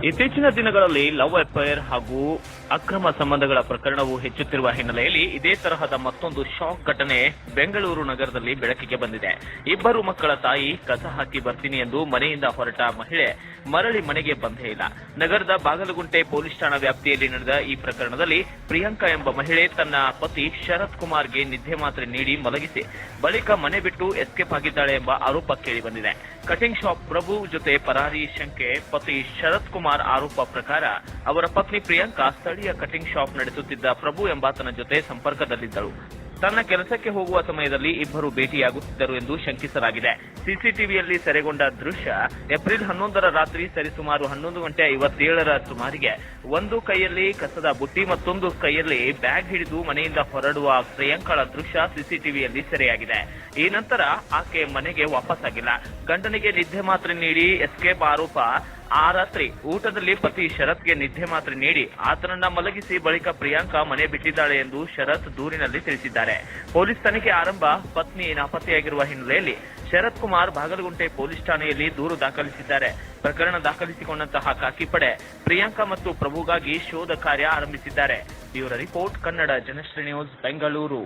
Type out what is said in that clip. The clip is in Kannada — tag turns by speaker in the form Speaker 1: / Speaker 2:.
Speaker 1: ಇತ್ತೀಚಿನ ದಿನಗಳಲ್ಲಿ ಲವ್ ಅಫೇರ್ ಹಾಗೂ ಅಕ್ರಮ ಸಂಬಂಧಗಳ ಪ್ರಕರಣವು ಹೆಚ್ಚುತ್ತಿರುವ ಹಿನ್ನೆಲೆಯಲ್ಲಿ ಇದೇ ತರಹದ ಮತ್ತೊಂದು ಶಾಕ್ ಘಟನೆ ಬೆಂಗಳೂರು ನಗರದಲ್ಲಿ ಬೆಳಕಿಗೆ ಬಂದಿದೆ. ಇಬ್ಬರು ಮಕ್ಕಳ ತಾಯಿ ಕಸ ಹಾಕಿ ಬರ್ತೀನಿ ಎಂದು ಮನೆಯಿಂದ ಹೊರಟ ಮಹಿಳೆ ಮರಳಿ ಮನೆಗೆ ಬಂದೇ ಇಲ್ಲ. ನಗರದ ಬಾಗಲಗುಂಟೆ ಪೊಲೀಸ್ ಠಾಣಾ ವ್ಯಾಪ್ತಿಯಲ್ಲಿ ನಡೆದ ಈ ಪ್ರಕರಣದಲ್ಲಿ ಪ್ರಿಯಾಂಕಾ ಎಂಬ ಮಹಿಳೆ ತನ್ನ ಪತಿ ಶರತ್ ಕುಮಾರ್ಗೆ ನಿದ್ದೆ ಮಾತ್ರೆ ನೀಡಿ ಮಲಗಿಸಿ ಬಳಿಕ ಮನೆ ಬಿಟ್ಟು ಎಸ್ಕೇಪ್ ಆಗಿದ್ದಾಳೆ ಎಂಬ ಆರೋಪ ಕೇಳಿಬಂದಿದೆ. ಕಟಿಂಗ್ ಶಾಪ್ ಪ್ರಭು ಜೊತೆ ಪರಾರಿ ಶಂಕೆ. ಪತಿ ಶರತ್ ಕುಮಾರ್ ಆರೋಪ ಪ್ರಕಾರ ಅವರ ಪತ್ನಿ ಪ್ರಿಯಾಂಕಾ ಸ್ಥಳೀಯ ಕಟಿಂಗ್ ಶಾಪ್ ನಡೆಸುತ್ತಿದ್ದ ಪ್ರಭು ಎಂಬಾತನ ಜೊತೆ ಸಂಪರ್ಕದಲ್ಲಿದ್ದಳು. ತನ್ನ ಕೆಲಸಕ್ಕೆ ಹೋಗುವ ಸಮಯದಲ್ಲಿ ಇಬ್ಬರು ಭೇಟಿಯಾಗುತ್ತಿದ್ದರು ಎಂದು ಶಂಕಿಸಲಾಗಿದೆ. ಸಿಸಿಟಿವಿಯಲ್ಲಿ ಸೆರೆಗೊಂಡ ದೃಶ್ಯ ಏಪ್ರಿಲ್ 11ರ ರಾತ್ರಿ ಸರಿಸುಮಾರು 11:57 ಸುಮಾರಿಗೆ ಒಂದು ಕೈಯಲ್ಲಿ ಕಸದ ಬುಟ್ಟಿ ಮತ್ತೊಂದು ಕೈಯಲ್ಲಿ ಬ್ಯಾಗ್ ಹಿಡಿದು ಮನೆಯಿಂದ ಹೊರಡುವ ಪ್ರಿಯಾಂಕಳ ದೃಶ್ಯ ಸಿಸಿಟಿವಿಯಲ್ಲಿ ಸೆರೆಯಾಗಿದೆ. ಈ ನಂತರ ಆಕೆ ಮನೆಗೆ ವಾಪಸ್ಸಾಗಿಲ್ಲ. ಗಂಡನಿಗೆ ನಿದ್ದೆ ಮಾತ್ರೆ ನೀಡಿ ಎಸ್ಕೇಪ್ ಆರೋಪ. ಆ ರಾತ್ರಿ ಊಟದಲ್ಲಿ ಪತಿ ಶರತ್ಗೆ ನಿದ್ದೆ ಮಾತ್ರೆ ನೀಡಿ ಆತನನ್ನ ಮಲಗಿಸಿ ಬಳಿಕ ಪ್ರಿಯಾಂಕಾ ಮನೆ ಬಿಟ್ಟಿದ್ದಾಳೆ ಎಂದು ಶರತ್ ದೂರಿನಲ್ಲಿ ತಿಳಿಸಿದ್ದಾರೆ. ಪೊಲೀಸ್ ತನಿಖೆ ಆರಂಭ. ಪತ್ನಿ ನಾಪತ್ತೆಯಾಗಿರುವ ಹಿನ್ನೆಲೆಯಲ್ಲಿ ಶರತ್ ಕುಮಾರ್ ಬಾಗಲಗುಂಟೆ ಪೊಲೀಸ್ ಠಾಣೆಯಲ್ಲಿ ದೂರು ದಾಖಲಿಸಿದ್ದಾರೆ. ಪ್ರಕರಣ ದಾಖಲಿಸಿಕೊಂಡಂತಹ ಖಾಕಿಪಡೆ ಪ್ರಿಯಾಂಕಾ ಮತ್ತು ಪ್ರಭುಗಾಗಿ ಶೋಧ ಕಾರ್ಯ ಆರಂಭಿಸಿದ್ದಾರೆ. Bureau report, Kannada Janasri news, Bengaluru.